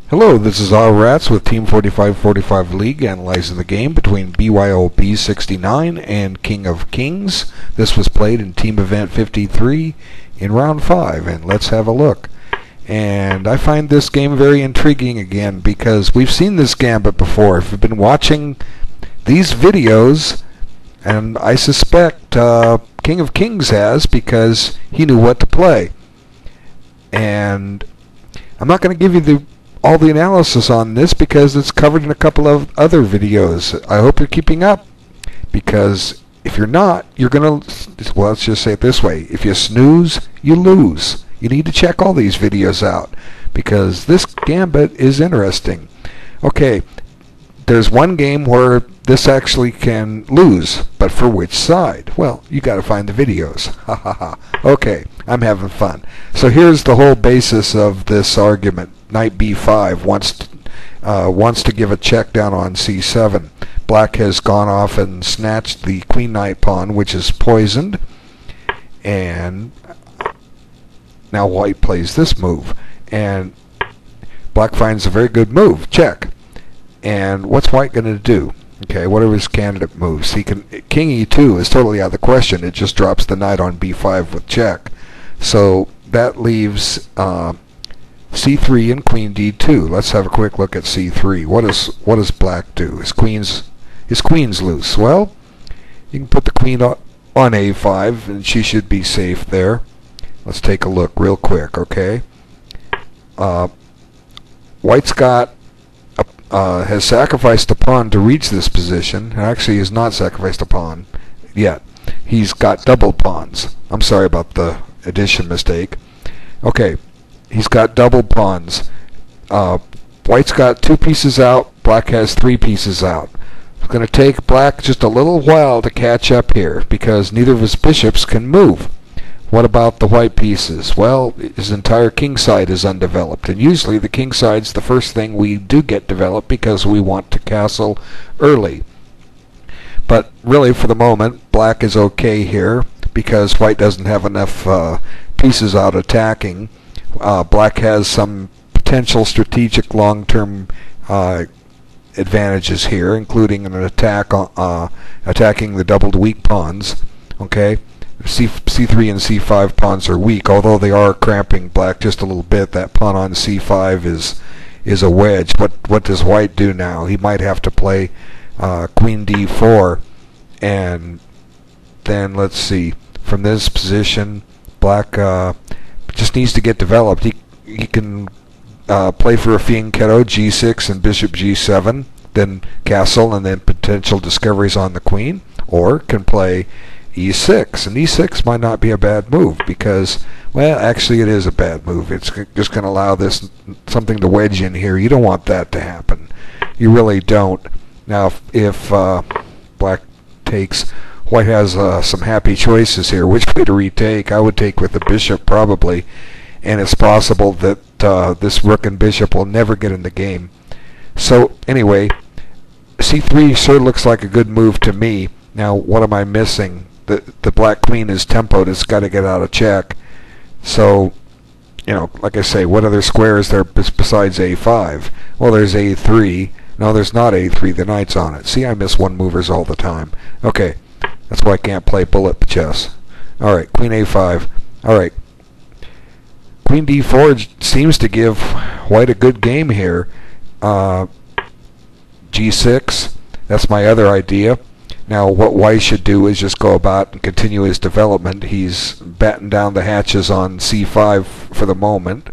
Hello, this is R Rats with Team 4545 League, analyzing the game between BYOB69 and King of Kings. This was played in Team Event 53 in round 5, and let's have a look. And I find this game very intriguing again because we've seen this gambit before. If you've been watching these videos, and I suspect King of Kings has, because he knew what to play. And I'm not going to give you all the analysis on this because it's covered in a couple of other videos. I hope you're keeping up, because if you're not, you're going to, well, let's just say it this way: if you snooze, you lose. You need to check all these videos out because this gambit is interesting. Okay, there's one game where this actually can lose, but for which side? Well, you got to find the videos. Ha ha ha. Okay, I'm having fun. So here's the whole basis of this argument. Knight b5 wants to give a check down on c7. Black has gone off and snatched the queen knight pawn, which is poisoned, and now white plays this move, and black finds a very good move, check. And what's white going to do? Okay, what are his candidate moves? He can, king e2 is totally out of the question. It just drops the knight on b5 with check. So that leaves c3 and queen d2. Let's have a quick look at c3. What does black do? His queen's loose. Well, you can put the queen on a5, and she should be safe there. Let's take a look real quick. Okay, white's got has sacrificed a pawn to reach this position. Actually, he's not sacrificed a pawn yet. He's got double pawns. I'm sorry about the addition mistake. Okay, he's got double pawns. White's got 2 pieces out. Black has 3 pieces out. It's going to take black just a little while to catch up here because neither of his bishops can move. What about the white pieces? Well, his entire king side is undeveloped, and usually the king side's the first thing we do get developed because we want to castle early. But really, for the moment, black is okay here because white doesn't have enough pieces out attacking. Black has some potential strategic long-term advantages here, including an attack attacking the doubled weak pawns. Okay, c3 and c5 pawns are weak, although they are cramping black just a little bit. That pawn on c5 is a wedge. What does white do now? He might have to play queen d4, and then let's see. From this position, black just needs to get developed. He can play for a fianchetto, g6 and bishop g7, then castle, and then potential discoveries on the queen, or can play e6, and e6 might not be a bad move because, well, actually it is a bad move. It's just going to allow this something to wedge in here. You don't want that to happen. You really don't. Now, if black takes, white has some happy choices here. Which way to retake? I would take with the bishop probably, and it's possible that this rook and bishop will never get in the game. So anyway, c3 sure looks like a good move to me. Now, what am I missing? The black queen is tempoed. It's got to get out of check. So, you know, like I say, what other square is there besides a5? Well, there's a3. No, there's not a3. The knight's on it. See, I miss one movers all the time. Okay, that's why I can't play bullet chess. All right, queen a5. All right, queen d4 seems to give white a good game here. g6. That's my other idea. Now, what white should do is just go about and continue his development. He's batting down the hatches on c5 for the moment.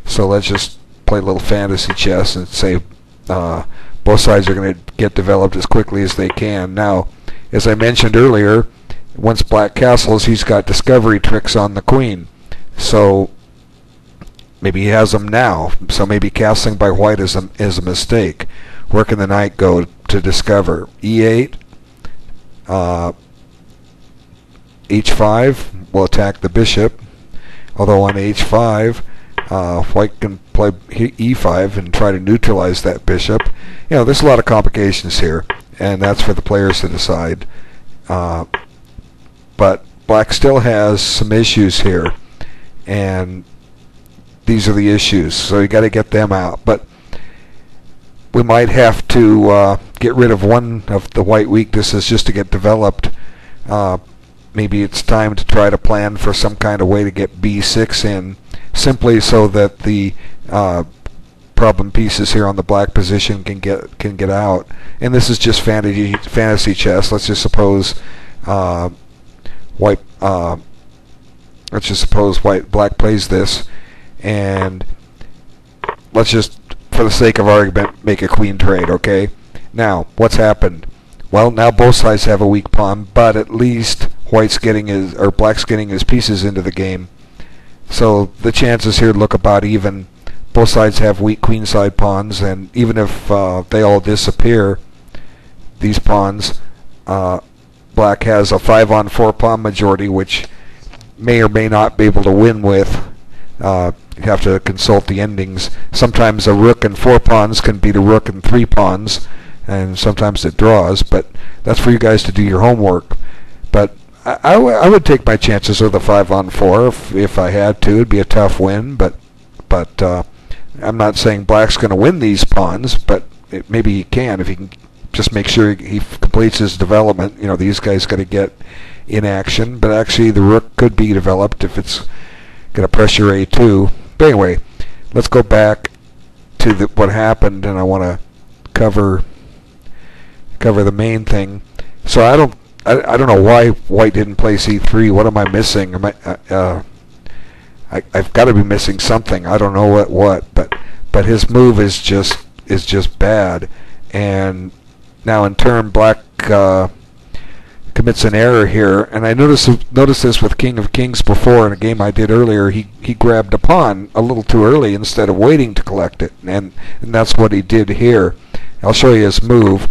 So let's just play a little fantasy chess and say both sides are going to get developed as quickly as they can. Now, as I mentioned earlier, once black castles, he's got discovery tricks on the queen. So maybe he has them now. So maybe castling by white is a mistake. Where can the knight go to discover? e8. h5 will attack the bishop, although on h5 white can play e5 and try to neutralize that bishop. You know, there's a lot of complications here, and that's for the players to decide. But black still has some issues here, and these are the issues, so you got to get them out. But we might have to get rid of one of the white weaknesses just to get developed. Maybe it's time to try to plan for some kind of way to get B6 in, simply so that the problem pieces here on the black position can get out. And this is just fantasy chess. Let's just suppose black plays this, and let's just, for the sake of argument, make a queen trade. Okay. Now, what's happened? Well, now both sides have a weak pawn, but at least black's getting his pieces into the game. So the chances here look about even. Both sides have weak queenside pawns, and even if they all disappear, these pawns, black has a 5-on-4 pawn majority, which may or may not be able to win with. You have to consult the endings. Sometimes a rook and 4 pawns can beat a rook and 3 pawns, and sometimes it draws, but that's for you guys to do your homework. But I would take my chances with a 5-on-4 if I had to. It'd be a tough win, but I'm not saying black's going to win these pawns, but maybe he can if he can just make sure he completes his development. You know, these guys got to get in action, but actually the rook could be developed if it's going to pressure A2. But anyway, let's go back to what happened, and I want to cover the main thing. So I don't know why white didn't play C3. What am I missing? I've got to be missing something. I don't know what, but his move is just bad. And now in turn, black commits an error here. And I noticed this with King of Kings before in a game I did earlier. He grabbed a pawn a little too early instead of waiting to collect it, and that's what he did here. I'll show you his move.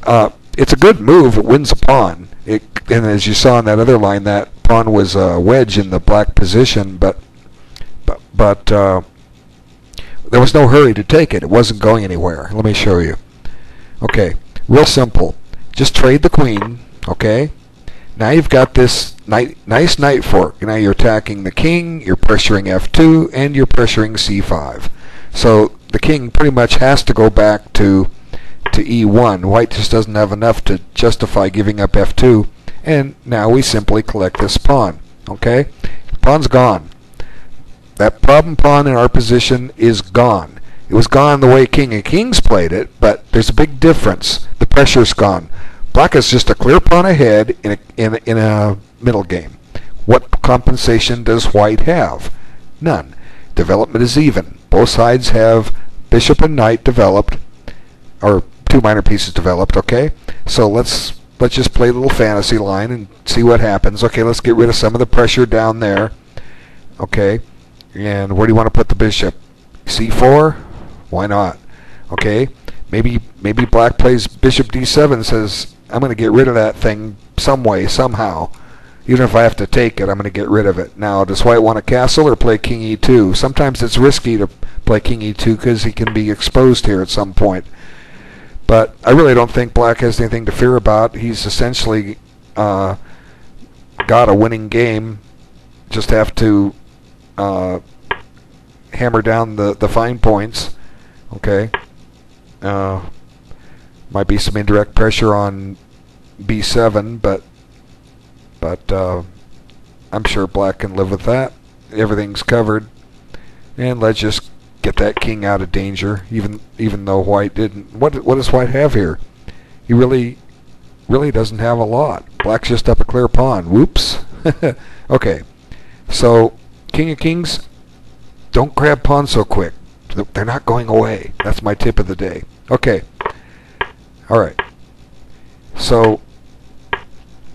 It's a good move. It wins a pawn. And as you saw in that other line, that pawn was a wedge in the black position, but there was no hurry to take it. It wasn't going anywhere. Let me show you. Okay, real simple. Just trade the queen. Okay. Now you've got this nice knight fork. Now you're attacking the king. You're pressuring F2, and you're pressuring C5. So the king pretty much has to go back to E1. White just doesn't have enough to justify giving up F2, and now we simply collect this pawn. Okay, pawn's gone. That problem pawn in our position is gone. It was gone the way King of Kings played it, but there's a big difference. The pressure's gone. Black is just a clear pawn ahead in a middle game. What compensation does white have? None. Development is even. Both sides have bishop and knight developed, or 2 minor pieces developed. Okay, so let's just play a little fantasy line and see what happens. Okay, let's get rid of some of the pressure down there. Okay, and where do you want to put the bishop? C4? Why not? Okay, maybe black plays bishop D7 and says, I'm going to get rid of that thing some way, somehow. Even if I have to take it, I'm going to get rid of it. Now, does white want a castle or play King E2? Sometimes it's risky to play King E2 because he can be exposed here at some point. But I really don't think black has anything to fear about. He's essentially got a winning game. Just have to hammer down the fine points. Okay. Might be some indirect pressure on B7, but I'm sure black can live with that. Everything's covered, and let's just get that king out of danger. Even though white didn't. What does white have here? He really doesn't have a lot. Black's just up a clear pawn. Whoops. Okay, so King of Kings, don't grab pawns so quick. They're not going away. That's my tip of the day. Okay. All right. So,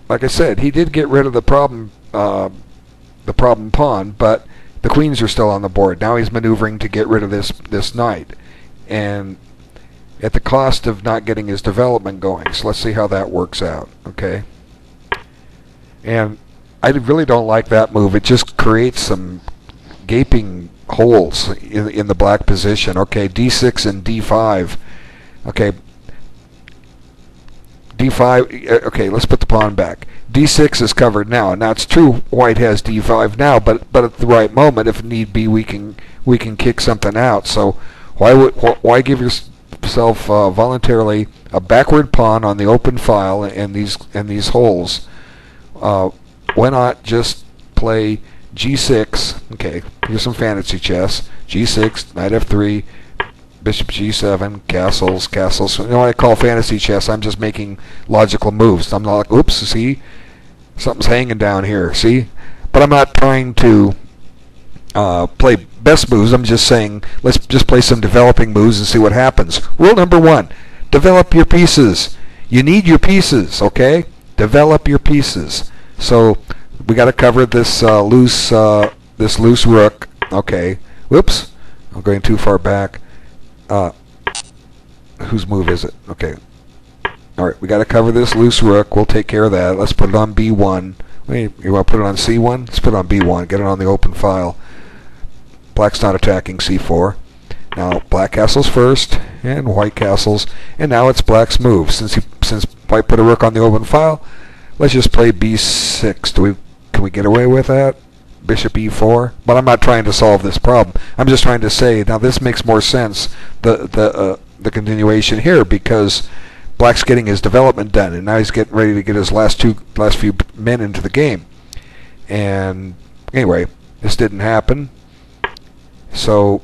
like I said, he did get rid of the problem pawn, but the queens are still on the board. Now he's maneuvering to get rid of this knight, and at the cost of not getting his development going. So let's see how that works out. Okay. And I really don't like that move. It just creates some gaping holes in the black position. Okay, D6 and D5. Okay, D5. Okay, let's put the pawn back. D6 is covered now. Now it's true white has D5 now, but at the right moment, if need be, we can kick something out. So why give your himself voluntarily a backward pawn on the open file and these holes. Why not just play G6? Okay, here's some fantasy chess. G6, knight F3, bishop G7, castles, castles. You know what I call fantasy chess? I'm just making logical moves. I'm not like, oops, see, something's hanging down here. See, but I'm not trying to play best moves. I'm just saying, let's just play some developing moves and see what happens. Rule number 1, develop your pieces. You need your pieces, okay? Develop your pieces. So we got to cover this loose rook. Okay. Whoops, I'm going too far back. Whose move is it? Okay. All right, we got to cover this loose rook. We'll take care of that. Let's put it on B1. Wait, you want to put it on C1? Let's put it on B1. Get it on the open file. Black's not attacking C4. Now black castles first, and white castles, and now it's black's move. Since white put a rook on the open file, let's just play B6. Can we get away with that? Bishop E4. But I'm not trying to solve this problem. I'm just trying to say now this makes more sense. The continuation here, because black's getting his development done, and now he's getting ready to get his last few men into the game. And anyway, this didn't happen. So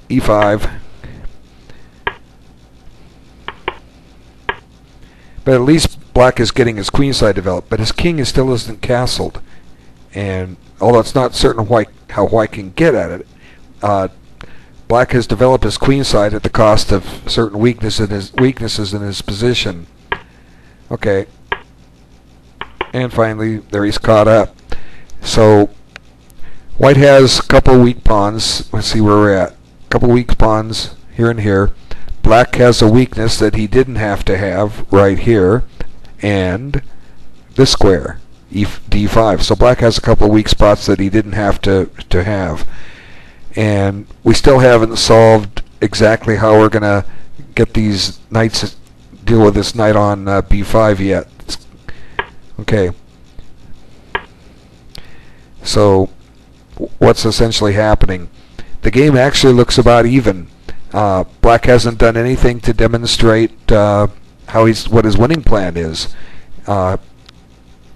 E5. But at least black is getting his queenside developed, but his king still isn't castled. And although it's not certain how white can get at it, black has developed his queenside at the cost of certain weaknesses in his position. Okay. And finally, there he's caught up. So white has a couple weak pawns. Let's see where we're at. A couple weak pawns here and here. Black has a weakness that he didn't have to have right here, and this square, D5. So black has a couple of weak spots that he didn't have to have. And we still haven't solved exactly how we're going to get these knights, deal with this knight on B5 yet. Okay. So what's essentially happening? The game actually looks about even. Black hasn't done anything to demonstrate what his winning plan is.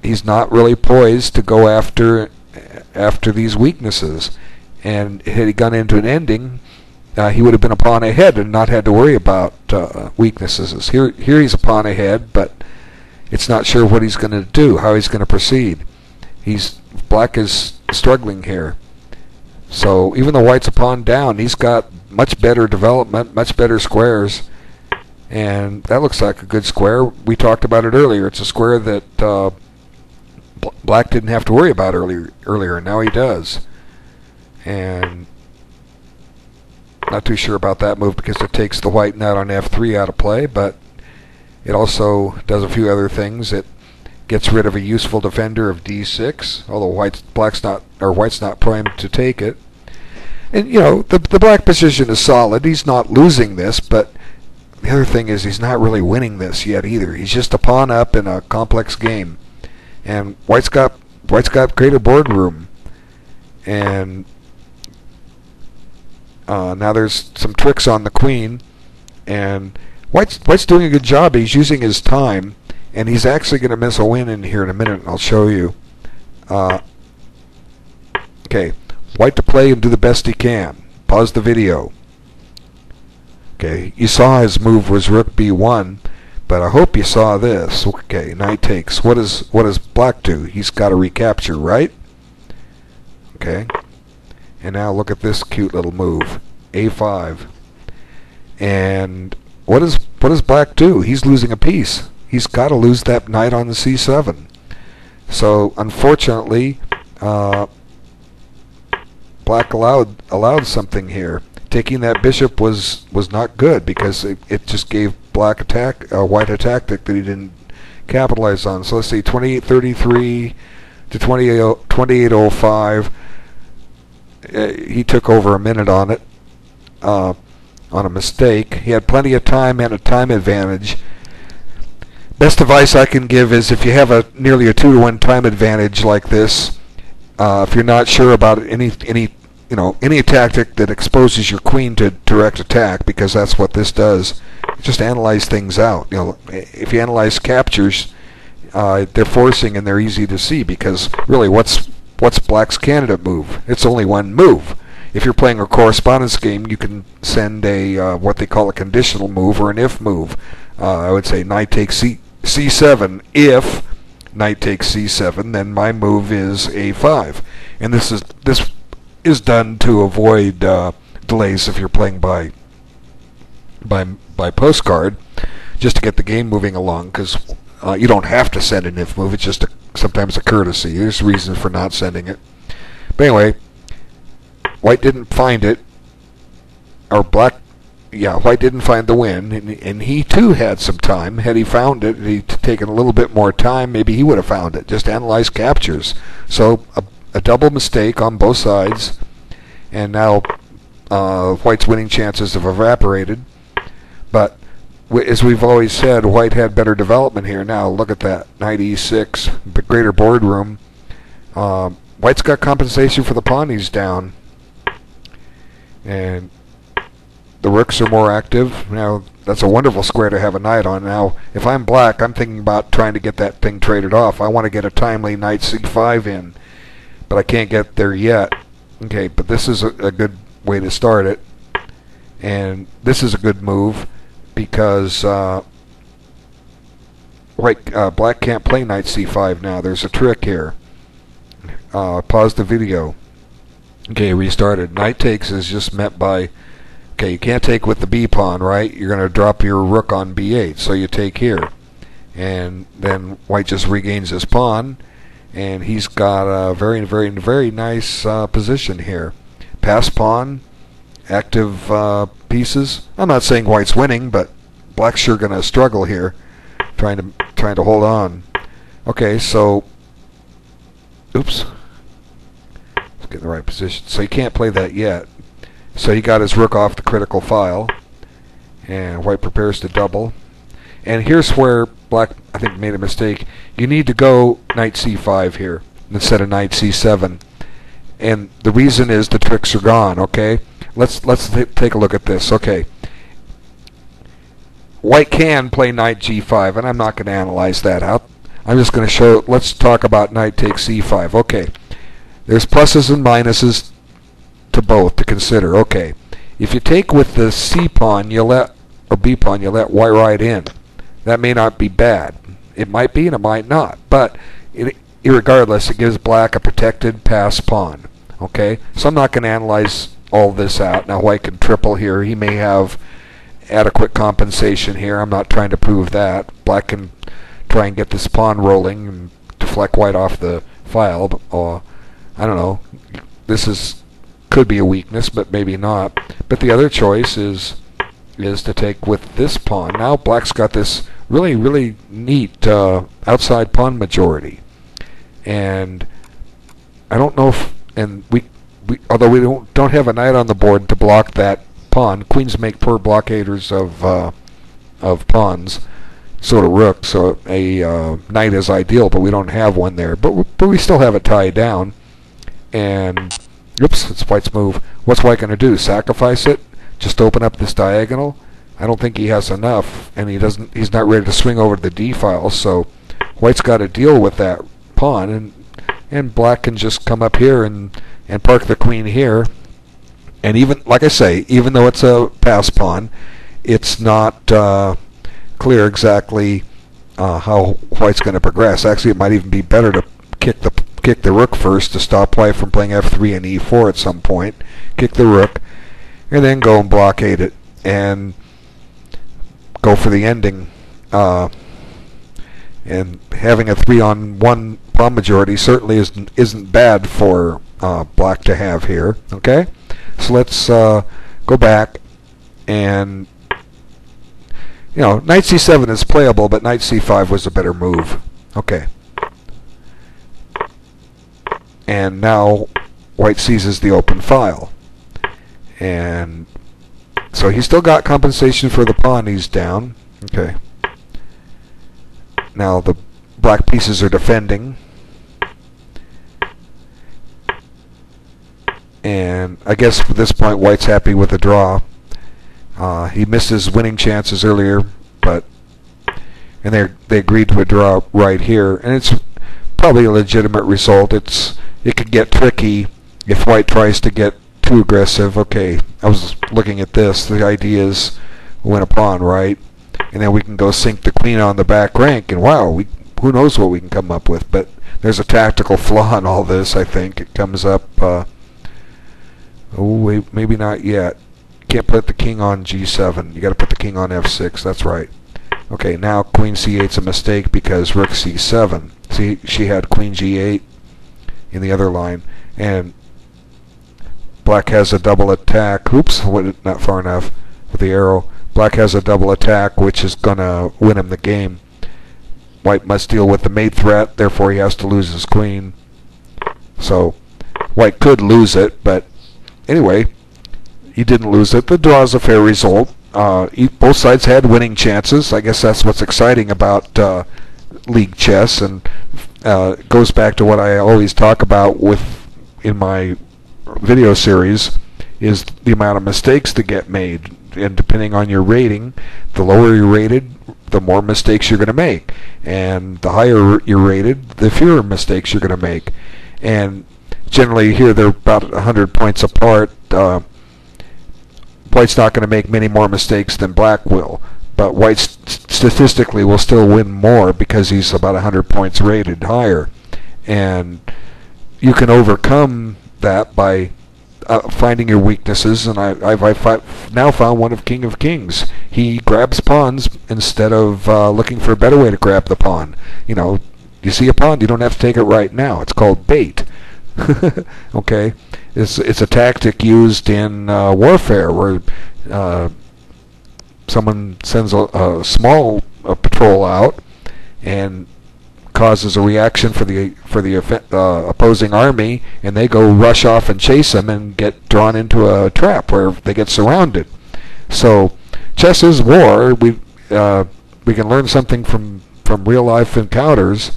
He's not really poised to go after these weaknesses. And had he gone into an ending, he would have been a pawn ahead and not had to worry about weaknesses. Here he's a pawn ahead, but it's not sure what he's going to do, how he's going to proceed. Black is struggling here. So even though white's a pawn down, he's got much better development, much better squares, and that looks like a good square. We talked about it earlier. It's a square that black didn't have to worry about earlier, and now he does. And not too sure about that move because it takes the white knight on F3 out of play, but it also does a few other things. It gets rid of a useful defender of D6, although white's not primed to take it. And you know, the black position is solid. He's not losing this, but the other thing is he's not really winning this yet either. He's just a pawn up in a complex game, and white's got greater board room. And now there's some tricks on the queen, and white's doing a good job. He's using his time, and he's actually going to miss a win in here in a minute, and I'll show you. Okay, white to play and do the best he can. Pause the video. Okay, you saw his move was rook b1, but I hope you saw this. Okay, knight takes. What does black do? He's got to recapture, right? Okay. And now look at this cute little move, a5. And what does black do? He's losing a piece. He's got to lose that knight on the c7. So unfortunately, black allowed something here. Taking that bishop was not good because it just gave white a tactic that he didn't capitalize on. So let's see, 2833 to 2805. He took over a minute on it, on a mistake. He had plenty of time and a time advantage. Best advice I can give is if you have nearly a 2-to-1 time advantage like this, if you're not sure about any any tactic that exposes your queen to direct attack, because that's what this does. Just analyze things out. If you analyze captures, they're forcing and they're easy to see, because really, what's black's candidate move? It's only one move. If you're playing a correspondence game, you can send a what they call a conditional move or an if move. I would say knight takes c7. If knight takes c7, then my move is a5. And this is done to avoid delays if you're playing by postcard, just to get the game moving along, because you don't have to send an if move. It's just sometimes a courtesy. There's reasons for not sending it. But anyway, white didn't find it, or white didn't find the win, and he too had some time. Had he found it, he'd taken a little bit more time, maybe he would have found it. Just analyze captures. So a double mistake on both sides, and now white's winning chances have evaporated. But as we've always said, white had better development here. Now look at that, knight e6, the greater boardroom. White's got compensation for the pawn he's down, and the rooks are more active. Now that's a wonderful square to have a knight on. Now if I'm black, I'm thinking about trying to get that thing traded off. I want to get a timely knight c5 in, but I can't get there yet. Okay, but this is a good way to start it, and this is a good move, because black can't play knight c5 now. There's a trick here. Pause the video. Okay, restarted. Knight takes is just met by, okay, you can't take with the b pawn, right? You're going to drop your rook on b8, so you take here, and then white just regains his pawn, and he's got a very, very, very nice position here. Pass pawn, active pieces. I'm not saying white's winning, but black's sure going to struggle here, trying to hold on. Okay, so, oops, let's get in the right position. So he can't play that yet. So he got his rook off the critical file, and white prepares to double. And here's where black, I think, made a mistake. You need to go knight c5 here instead of knight c7, and the reason is the tricks are gone. Okay, let's take a look at this. Okay, white can play knight g5, and I'm not going to analyze that out. I'm just going to show. Let's talk about knight takes c5. Okay, there's pluses and minuses to both to consider. Okay, if you take with the c pawn, or b pawn, you let white right in. That may not be bad. It might be and it might not. But irregardless, it gives black a protected pass pawn. Okay, so I'm not going to analyze all this out. Now white can triple here. He may have adequate compensation here. I'm not trying to prove that. Black can try and get this pawn rolling and deflect white off the file. But, I don't know. This could be a weakness, but maybe not. But the other choice is to take with this pawn. Now black's got this really, really neat outside pawn majority, and I don't know if, and we although we don't have a knight on the board to block that pawn. Queens make poor blockaders of pawns, so do rooks. So a knight is ideal, but we don't have one there. But we still have it tied down. And oops, it's white's move. What's white going to do? Sacrifice it? Just open up this diagonal? I don't think he has enough, and he's not ready to swing over to the d file. So white's got to deal with that pawn, and black can just come up here and park the queen here. And even, like I say, even though it's a pass pawn, it's not clear exactly how white's going to progress. Actually, it might even be better to kick the rook first to stop white from playing f3 and e4 at some point. Kick the rook, and then go and blockade it, and go for the ending. And having a 3-on-1 pawn majority certainly isn't bad for black to have here. Okay, so let's go back, and knight c7 is playable, but knight c5 was a better move. Okay, and now white seizes the open file, and so he's still got compensation for the pawn he's down. Okay, now the black pieces are defending, And I guess at this point White's happy with the draw. He missed his winning chances earlier, and they agreed to a draw right here, and it's probably a legitimate result. It could get tricky if White tries to get too aggressive. Okay, I was looking at this. The idea is win a pawn, right? And then we can go sink the queen on the back rank, and wow, who knows what we can come up with. But there's a tactical flaw in all this, I think. It comes up, oh wait, maybe not yet. Can't put the king on g7. You got to put the king on f6, that's right. Okay, now queen c8's a mistake because rook c7. See, she had queen g8 in the other line, and black has a double attack. Oops, not far enough with the arrow. Black has a double attack, which is going to win him the game. White must deal with the mate threat, therefore he has to lose his queen. So White could lose it, but anyway, he didn't lose it. The draw is a fair result. Both sides had winning chances. I guess that's what's exciting about league chess, and it goes back to what I always talk about in my video series, is the amount of mistakes that get made. And depending on your rating, the lower you're rated, the more mistakes you're going to make, and the higher you're rated, the fewer mistakes you're going to make. And generally here they're about 100 points apart. White's not going to make many more mistakes than black will, but White statistically will still win more because he's about 100 points rated higher. And you can overcome that by finding your weaknesses, and I've now found one of King of Kings. He grabs pawns instead of looking for a better way to grab the pawn. You know, you see a pawn, you don't have to take it right now. It's called bait. Okay, it's a tactic used in warfare where someone sends a small patrol out and causes a reaction for the opposing army, and they go rush off and chase them and get drawn into a trap where they get surrounded. So chess is war. We can learn something from real life encounters,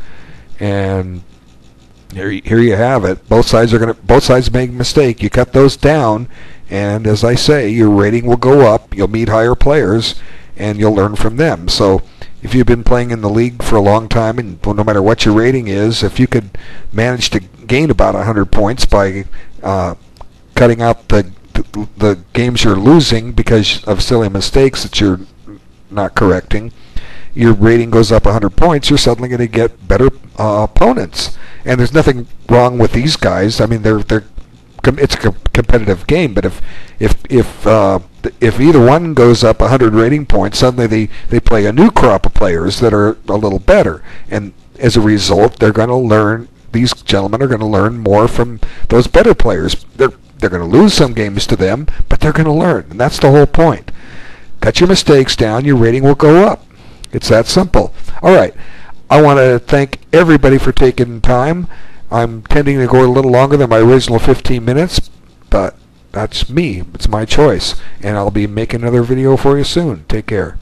and here you have it. Both sides make a mistake. You cut those down, and as I say, your rating will go up. You'll meet higher players, and you'll learn from them. So if you've been playing in the league for a long time, and no matter what your rating is, if you could manage to gain about 100 points by cutting out the games you're losing because of silly mistakes that you're not correcting, your rating goes up 100 points. You're suddenly going to get better opponents. And there's nothing wrong with these guys. I mean, it's a competitive game. But if either one goes up 100 rating points, suddenly they play a new crop of players that are a little better. And as a result, they're going to learn. These gentlemen are going to learn more from those better players. They're going to lose some games to them, but they're going to learn, and that's the whole point. Cut your mistakes down, your rating will go up. It's that simple. All right. I want to thank everybody for taking time. I'm tending to go a little longer than my original 15 minutes, but that's me. It's my choice. And I'll be making another video for you soon. Take care.